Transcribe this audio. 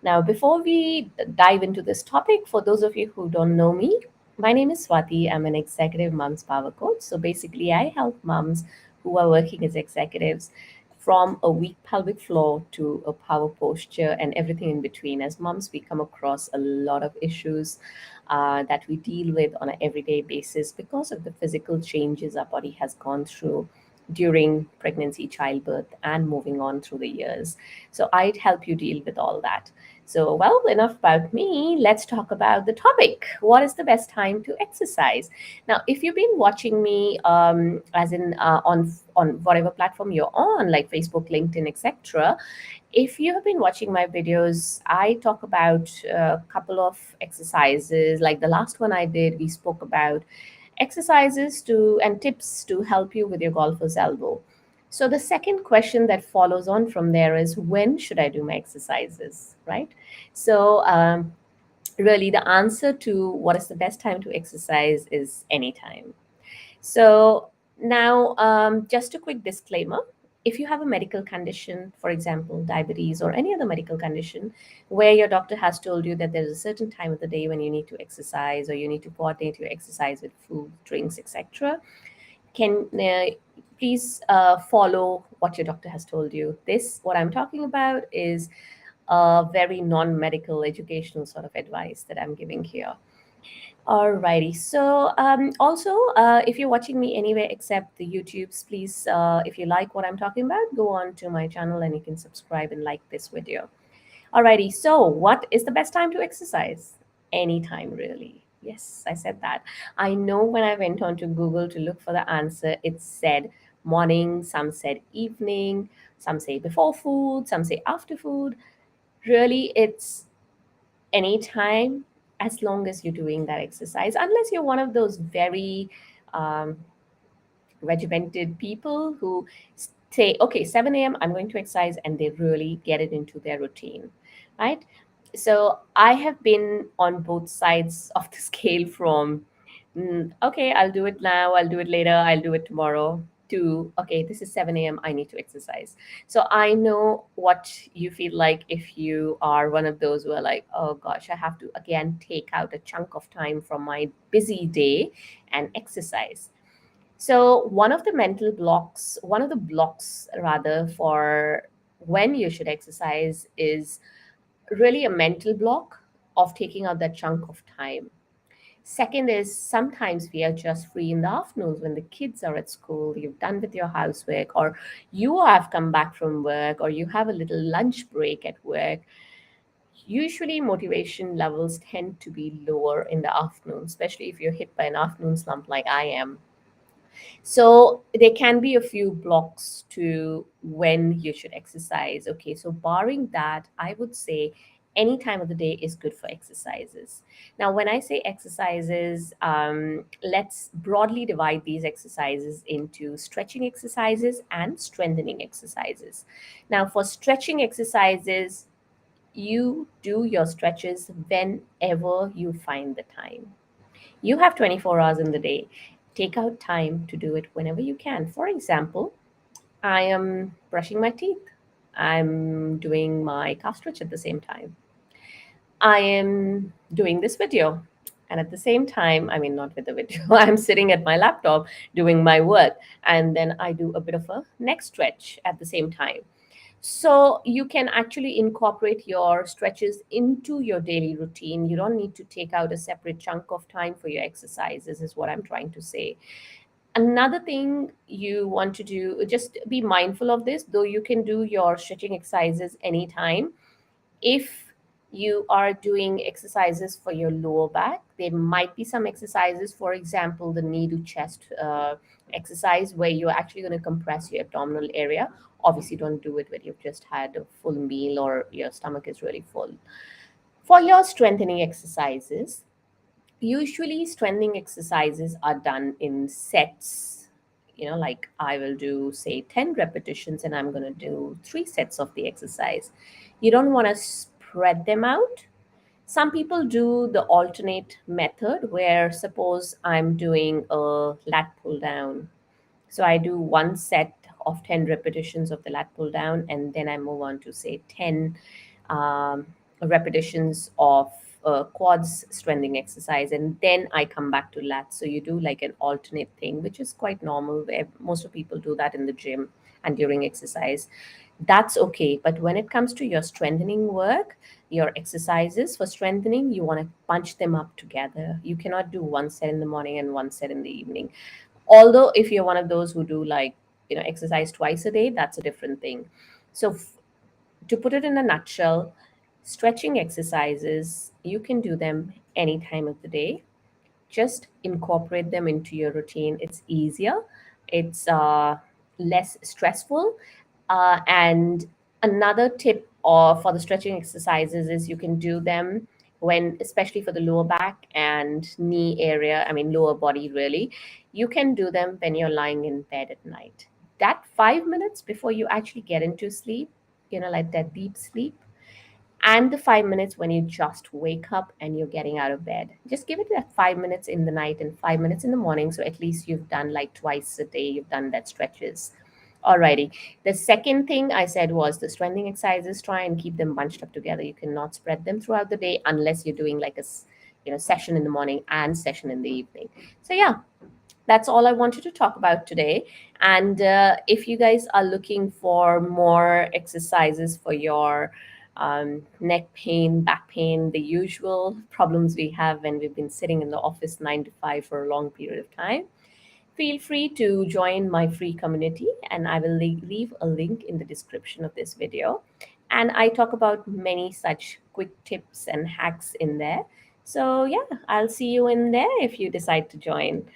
Now, before we dive into this topic, for those of you who don't know me, my name is Swati. I'm an executive moms power coach. So basically, I help moms who are working as executives from a weak pelvic floor to a power posture and everything in between. As moms, we come across a lot of issues that we deal with on an everyday basis because of the physical changes our body has gone through during pregnancy, childbirth, and moving on through the years. So I'd help you deal with all that. So, well, enough about me. Let's talk about the topic. What is the best time to exercise? Now, if you've been watching me, as in on whatever platform you're on, like Facebook, LinkedIn, etc., if you have been watching my videos, I talk about a couple of exercises. Like the last one I did, we spoke about exercises to and tips to help you with your golfer's elbow. So the second question that follows on from there is, when should I do my exercises, right? So really, the answer to what is the best time to exercise is anytime. So now, just a quick disclaimer. If you have a medical condition, for example, diabetes or any other medical condition, where your doctor has told you that there's a certain time of the day when you need to exercise or you need to coordinate your exercise with food, drinks, etc., can please follow what your doctor has told you. This, what I'm talking about, is a very non medical educational sort of advice that I'm giving here. Alrighty. So, also, if you're watching me anywhere except the YouTubes, please, if you like what I'm talking about, go on to my channel and you can subscribe and like this video. Alrighty. So, what is the best time to exercise? Anytime, really. Yes, I said that. I know when I went on to Google to look for the answer, it said morning, some said evening, some say before food, some say after food. Really, it's anytime as long as you're doing that exercise, unless you're one of those very um, regimented people who say, okay, 7 a.m., I'm going to exercise, and they really get it into their routine, right? So I have been on both sides of the scale from okay, I'll do it now, I'll do it later, I'll do it tomorrow, to okay, this is 7 a.m., I need to exercise. So I know what you feel like if you are one of those who are like, oh gosh, I have to again take out a chunk of time from my busy day and exercise. So one of the blocks rather, for when you should exercise is really a mental block of taking out that chunk of time. Second is, sometimes we are just free in the afternoons when the kids are at school, you've done with your housework, or you have come back from work, or you have a little lunch break at work. Usually, motivation levels tend to be lower in the afternoon, especially if you're hit by an afternoon slump like I am. So there can be a few blocks to when you should exercise. Okay, so barring that, I would say any time of the day is good for exercises. Now, when I say exercises, let's broadly divide these exercises into stretching exercises and strengthening exercises. Now, for stretching exercises, you do your stretches whenever you find the time. You have 24 hours in the day. Take out time to do it whenever you can. For example, I am brushing my teeth. I'm doing my calf stretch at the same time. I am doing this video. And at the same time, I mean, not with the video, I'm sitting at my laptop doing my work. And then I do a bit of a neck stretch at the same time. So you can actually incorporate your stretches into your daily routine. You don't need to take out a separate chunk of time for your exercises, is what I'm trying to say. Another thing you want to do, just be mindful of this, though you can do your stretching exercises anytime. If you are doing exercises for your lower back, there might be some exercises, for example, the knee to chest exercise, where you're actually going to compress your abdominal area. Obviously, don't do it when you've just had a full meal or your stomach is really full. For your strengthening exercises, usually strengthening exercises are done in sets. Like I will do, say, 10 repetitions and I'm going to do 3 sets of the exercise. You don't want to spread them out. Some people do the alternate method, where suppose I'm doing a lat pull down. So I do 1 set of 10 repetitions of the lat pull down, and then I move on to, say, 10 um, repetitions of quads strengthening exercise, and then I come back to lats. So you do like an alternate thing, which is quite normal, where most of people do that in the gym and during exercise. That's okay. But when it comes to your strengthening work, your exercises for strengthening, you want to bunch them up together. You cannot do one set in the morning and one set in the evening. Although if you're one of those who do like, exercise twice a day, that's a different thing. So to put it in a nutshell, stretching exercises, you can do them any time of the day. Just incorporate them into your routine. It's easier, it's less stressful. And another tip for the stretching exercises is you can do them when, especially for the lower back and knee area, I mean, lower body really, you can do them when you're lying in bed at night. That 5 minutes before you actually get into sleep, like that deep sleep, and the 5 minutes when you just wake up and you're getting out of bed. Just give it that 5 minutes in the night and 5 minutes in the morning. So at least you've done like twice a day, you've done that stretches. Alrighty. The second thing I said was the strengthening exercises. Try and keep them bunched up together. You cannot spread them throughout the day unless you're doing like a session in the morning and session in the evening. So yeah, that's all I wanted to talk about today. And if you guys are looking for more exercises for your neck pain, back pain, the usual problems we have when we've been sitting in the office 9 to 5 for a long period of time, feel free to join my free community, and I will leave a link in the description of this video. And I talk about many such quick tips and hacks in there. So, yeah, I'll see you in there if you decide to join.